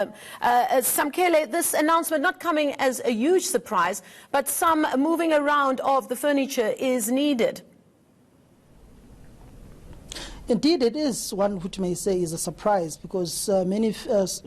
Samkele, this announcement not coming as a huge surprise, but some moving around of the furniture is needed. Indeed, it is one which may say is a surprise because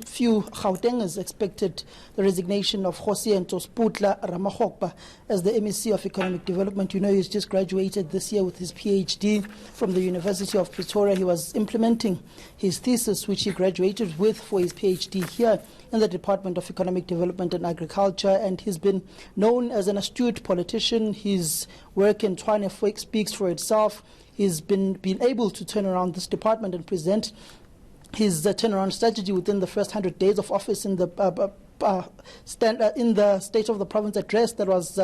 few Gautengers expected the resignation of Jose Ntosiputla Ramahokpa as the MEC of Economic Development. You know, he's just graduated this year with his PhD from the University of Pretoria. He was implementing his thesis, which he graduated with for his PhD here in the Department of Economic Development and Agriculture, and he's been known as an astute politician. His work in Tshwane speaks for itself. He's been able to turn around this department and present his turnaround strategy within the first 100 days of office in the State of the Province address that was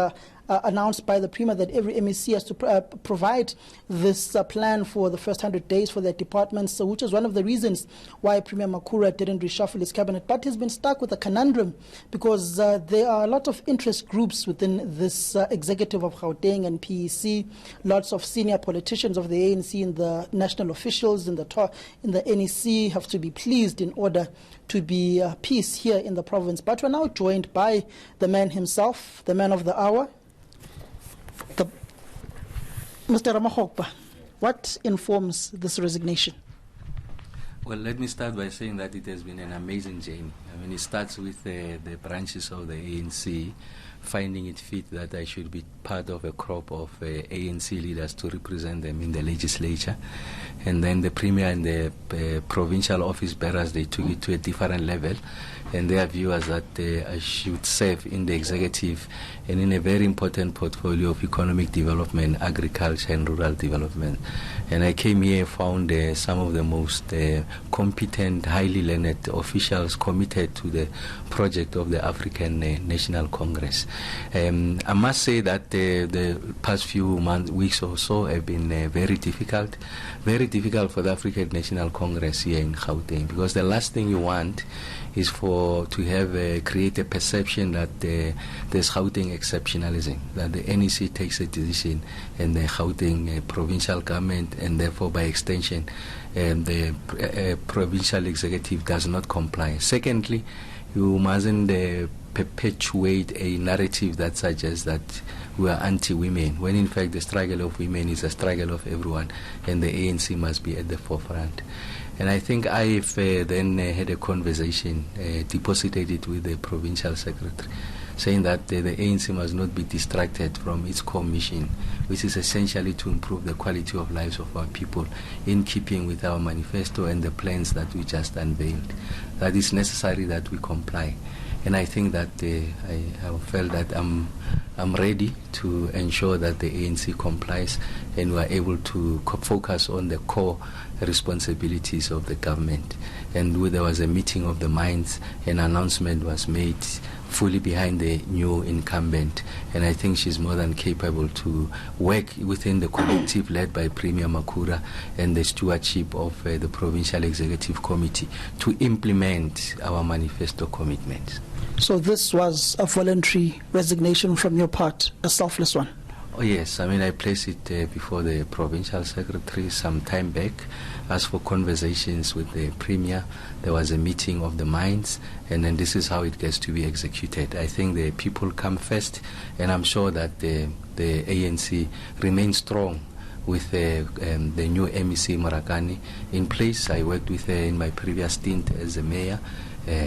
announced by the Premier, that every MEC has to provide this plan for the first 100 days for their departments, so which is one of the reasons why Premier Makhura didn't reshuffle his cabinet. But he's been stuck with a conundrum because there are a lot of interest groups within this executive of Gauteng and PEC, lots of senior politicians of the ANC and the national officials in the NEC have to be pleased in order to be peace here in the province. But we're now joined by the man himself, the man of the hour, Mr. Ramahokpa. What informs this resignation? Well, let me start by saying that it has been an amazing journey. I mean, it starts with the branches of the ANC finding it fit that I should be part of a crop of ANC leaders to represent them in the legislature. And then the Premier and the provincial office bearers, they took it to a different level. And their view was that I should serve in the executive and in a very important portfolio of economic development, agriculture and rural development. And I came here, found some of the most competent, highly learned officials committed to the project of the African National Congress. I must say that the past few weeks or so have been very difficult for the African National Congress here in Gauteng, because the last thing you want is to create a perception that there's Gauteng exceptionalism, that the NEC takes a decision and the Gauteng provincial government and therefore by extension the provincial executive does not comply. Secondly, you mustn't perpetuate a narrative that suggests that we are anti-women, when in fact the struggle of women is a struggle of everyone and the ANC must be at the forefront. And I think I've then had a conversation, deposited it with the provincial secretary, saying that the ANC must not be distracted from its core mission, which is essentially to improve the quality of lives of our people in keeping with our manifesto and the plans that we just unveiled. That it's necessary that we comply. And I think that I felt that I'm ready to ensure that the ANC complies and we are able to focus on the core responsibilities of the government. And there was a meeting of the minds, an announcement was made fully behind the new incumbent, and I think she's more than capable to work within the collective led by Premier Makhura and the stewardship of the Provincial Executive Committee to implement our manifesto commitments. So this was a voluntary resignation from your part, a selfless one? Oh yes, I mean I placed it before the provincial secretary some time back. As for conversations with the Premier, there was a meeting of the minds, and then this is how it gets to be executed. I think the people come first, and I'm sure that the ANC remains strong with the new MEC Marakani in place. I worked with her in my previous stint as a mayor.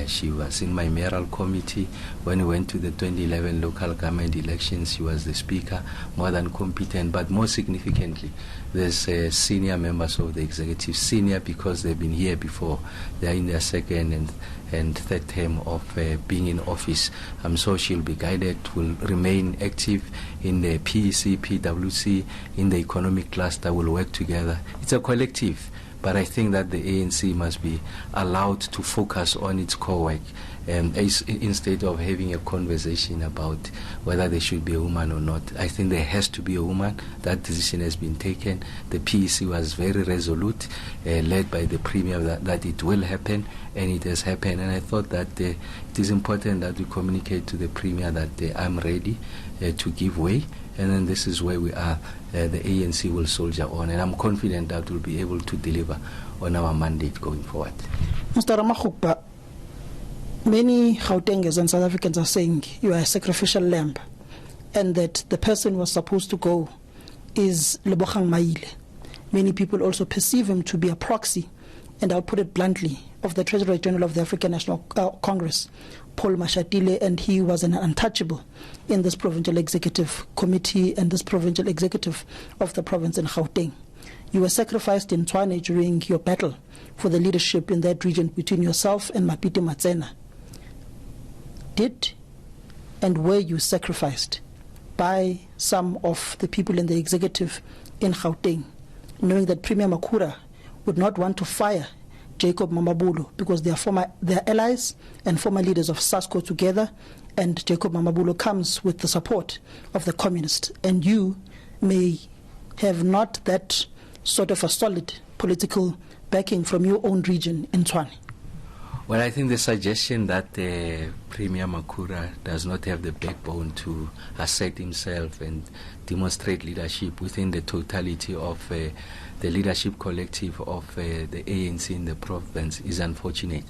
She was in my mayoral committee. When we went to the 2011 local government elections, she was the speaker, more than competent. But more significantly, there's senior members of the executive, senior because they've been here before. They're in their second and third term of being in office. I'm sure she'll be guided, will remain active in the PEC, PWC, in the economic cluster, will work together. It's a collective. But I think that the ANC must be allowed to focus on its core work instead of having a conversation about whether there should be a woman or not. I think there has to be a woman. That decision has been taken. The PEC was very resolute, led by the Premier, that it will happen, and it has happened. And I thought that it is important that we communicate to the Premier that I'm ready to give way. And then this is where we are. The ANC will soldier on, and I'm confident that we'll be able to deliver on our mandate going forward. Mr. Ramahokpa, Many Gautengers and South Africans are saying you are a sacrificial lamb, and that the person who was supposed to go is Lebogang Maile. Many people also perceive him to be a proxy, and I'll put it bluntly, of the Treasurer General of the African National Congress, Paul Mashatile, and he was an untouchable in this provincial executive committee and this provincial executive of the province in Gauteng. You were sacrificed in Tshwane during your battle for the leadership in that region between yourself and Mapiti Matsena. Did and were you sacrificed by some of the people in the executive in Gauteng, knowing that Premier Makhura would not want to fire Jacob Mamabolo because they are allies and former leaders of SASCO together, and Jacob Mamabolo comes with the support of the communists, and you may have not that sort of a solid political backing from your own region in Tshwane? Well, I think the suggestion that Premier Makhura does not have the backbone to assert himself and demonstrate leadership within the totality of the leadership collective of the ANC in the province is unfortunate.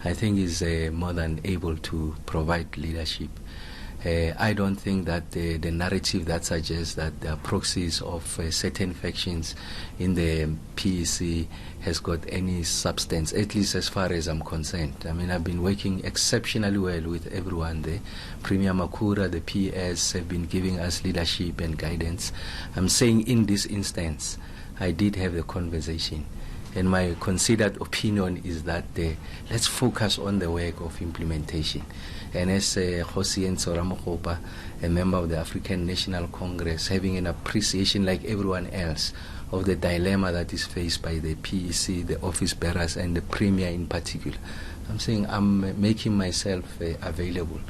I think he's more than able to provide leadership. I don't think that the narrative that suggests that there are proxies of certain factions in the PEC has got any substance, at least as far as I'm concerned. I mean, I've been working exceptionally well with everyone there. Premier Makhura, the PS have been giving us leadership and guidance. I'm saying in this instance, I did have the conversation. And my considered opinion is that let's focus on the work of implementation. And as Hosien Soramokopa, a member of the African National Congress, having an appreciation like everyone else of the dilemma that is faced by the PEC, the office bearers, and the Premier in particular, I'm saying I'm making myself available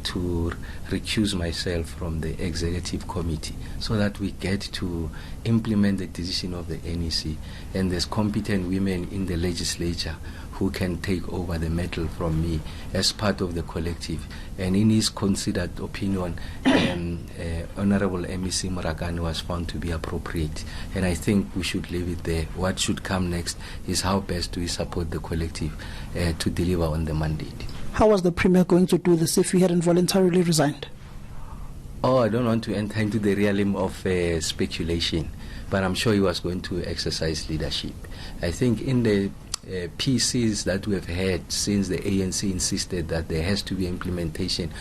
to recuse myself from the executive committee so that we get to implement the decision of the NEC, and there's competent women in the legislature who can take over the mantle from me as part of the collective. And in his considered opinion, Honorable MEC Moragani was found to be appropriate. And I think we should leave it there. What should come next is how best do we support the collective to deliver on the mandate. How was the Premier going to do this if he hadn't voluntarily resigned? Oh, I don't want to enter into the realm of speculation, but I'm sure he was going to exercise leadership. I think in the PCs that we have had since the ANC insisted that there has to be implementation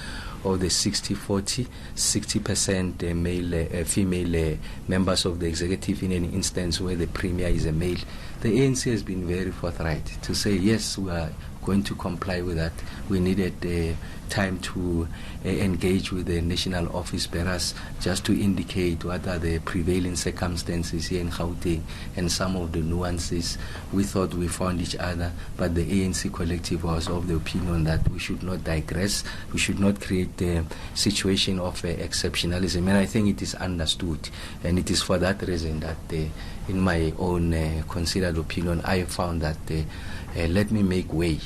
of the 60-40, 60% male, female members of the executive in an instance where the Premier is a male. The ANC has been very forthright to say, yes, we are going to comply with that. We needed time to engage with the national office bearers just to indicate what are the prevailing circumstances here in Gauteng and some of the nuances. We thought we found each other, but the ANC collective was of the opinion that we should not digress, we should not create a situation of exceptionalism, and I think it is understood, and it is for that reason that in my own considered opinion, I found that let me make way.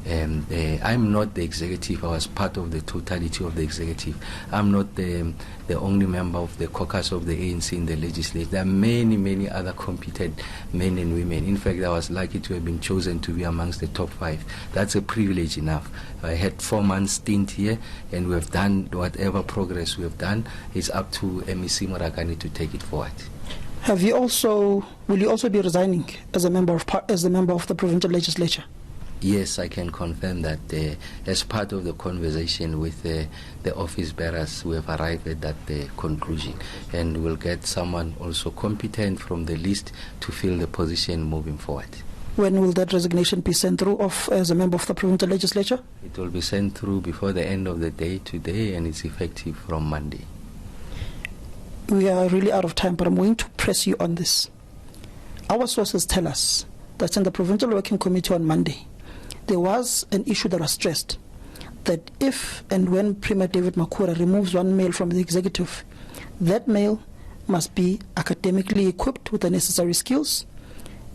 I'm not the executive. I was part of the totality of the executive. I'm not the only member of the caucus of the ANC in the legislature. There are many, many other competent men and women. In fact, I was lucky to have been chosen to be amongst the top 5. That's a privilege enough. I had 4 months stint here, and we have done whatever progress we have done. It's up to MEC Moragani to take it forward. Will you also be resigning as a member of the provincial legislature? Yes, I can confirm that as part of the conversation with the office bearers, we have arrived at that conclusion, and we'll get someone also competent from the list to fill the position moving forward. When will that resignation be sent through as a member of the provincial legislature? It will be sent through before the end of the day today, and it's effective from Monday. We are really out of time, but I'm going to press you on this. Our sources tell us that in the Provincial Working Committee on Monday, there was an issue that was stressed, that if and when Premier David Makhura removes one male from the executive, that male must be academically equipped with the necessary skills,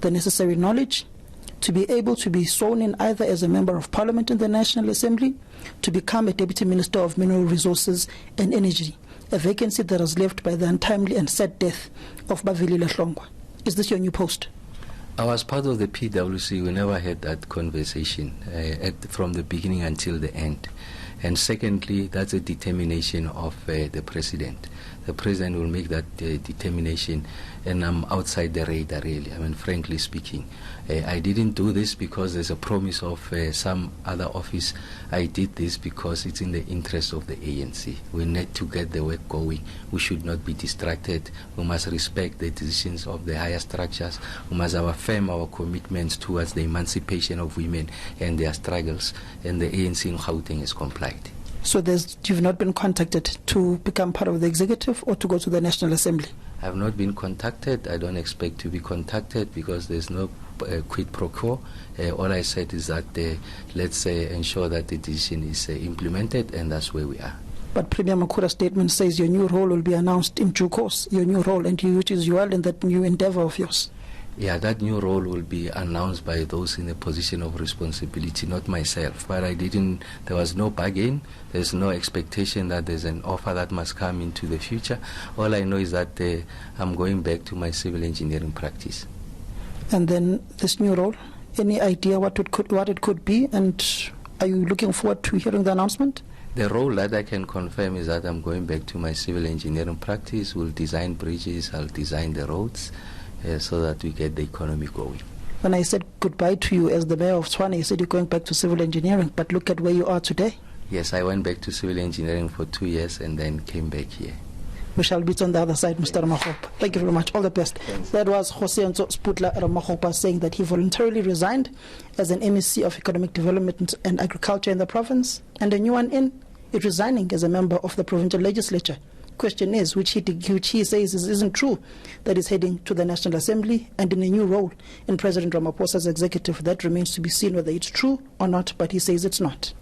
the necessary knowledge, to be able to be sworn in either as a member of parliament in the National Assembly, to become a Deputy Minister of Mineral Resources and Energy, a vacancy that was left by the untimely and sad death of Bavili Lahlongwa. Is this your new post? I was part of the PwC. We never had that conversation from the beginning until the end. And secondly, that's a determination of the president. The president will make that determination, and I'm outside the radar, really. I mean, frankly speaking. I didn't do this because there's a promise of some other office. I did this because it's in the interest of the ANC. We need to get the work going. We should not be distracted. We must respect the decisions of the higher structures. We must affirm our commitments towards the emancipation of women and their struggles, and the ANC in Gauteng has complied. So you've not been contacted to become part of the executive or to go to the National Assembly? I have not been contacted. I don't expect to be contacted because there's no quid pro quo. All I said is that let's ensure that the decision is implemented, and that's where we are. But Premier Makhura's statement says your new role will be announced in due course, your new role, and which is well in that new endeavor of yours. Yeah, that new role will be announced by those in a position of responsibility, not myself. But there was no bargain. There's no expectation that there's an offer that must come into the future. All I know is that I'm going back to my civil engineering practice. And then this new role, any idea what it could be? And are you looking forward to hearing the announcement? The role that I can confirm is that I'm going back to my civil engineering practice. We'll design bridges, I'll design the roads, so that we get the economy going. When I said goodbye to you as the mayor of Tshwane, you said you're going back to civil engineering, but look at where you are today. Yes, I went back to civil engineering for 2 years and then came back here. We shall meet on the other side, Mr. Ramakgopa. Thank you very much. All the best. Thanks. That was Rosiento Sputla Ramakgopa saying that he voluntarily resigned as an MEC of Economic Development and Agriculture in the province, and a new one is resigning as a member of the provincial legislature. Question is, which he says isn't true, that is heading to the National Assembly and in a new role in President Ramaphosa's executive. That remains to be seen whether it's true or not, but he says it's not.